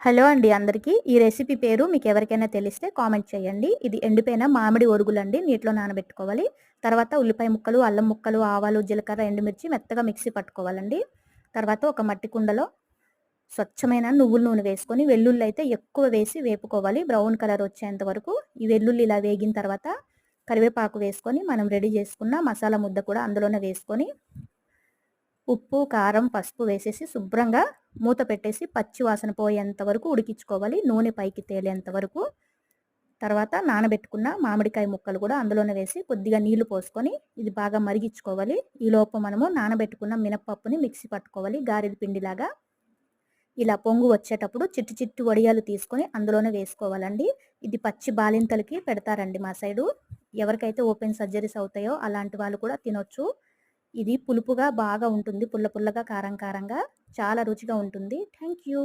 Hello అండి అందరికీ. ఈ రెసిపీ పేరు మీకెవరికైనా తెలిస్తే కామెంట్ చేయండి. ఇది ఎండిపోయిన మామిడి ఒరుగులండి. నీటిలో నానబెట్టుకోవాలి. తర్వాత ఉల్లిపాయ ముక్కలు, అల్లం ముక్కలు, ఆవాలు, జీలకర్ర, ఎండుమిర్చి మెత్తగా మిక్సీ పట్టుకోవాలండి. తర్వాత ఒక మట్టి కుండలో స్వచ్ఛమైన నువ్వుల నూనె వేసుకొని వెల్లుల్లి అయితే ఎక్కువ వేసి వేపుకోవాలి బ్రౌన్ కలర్ వచ్చేంత వరకు. ఈ వెల్లుల్లి ఇలా వేగిన తర్వాత కరివేపాకు వేసుకొని మనం రెడీ చేసుకున్న మసాలా ముద్ద కూడా అందులోనే వేసుకొని ఉప్పు, కారం, పసుపు వేసేసి శుభ్రంగా మూత పెట్టేసి పచ్చి వాసన పోయేంత వరకు ఉడికించుకోవాలి. నూనె పైకి తేలేంత వరకు. తర్వాత నానబెట్టుకున్న మామిడికాయ ముక్కలు కూడా అందులోనే వేసి కొద్దిగా నీళ్లు పోసుకొని ఇది బాగా మరిగించుకోవాలి. ఈలోపు మనము నానబెట్టుకున్న మినప్పప్పుని మిక్సీ పట్టుకోవాలి గారెల పిండిలాగా. ఇలా పొంగు వచ్చేటప్పుడు చిట్టి చిట్టి వడియాలు తీసుకొని అందులోనే వేసుకోవాలండి. ఇది పచ్చి బాలింతలకి పెడతారండి మా సైడు. ఎవరికైతే ఓపెన్ సర్జరీస్ అవుతాయో అలాంటి వాళ్ళు కూడా తినొచ్చు. ఇది పులుపుగా బాగా ఉంటుంది. పుల్ల పుల్లగా, కారం కారంగా చాలా రుచిగా ఉంటుంది. Thank you.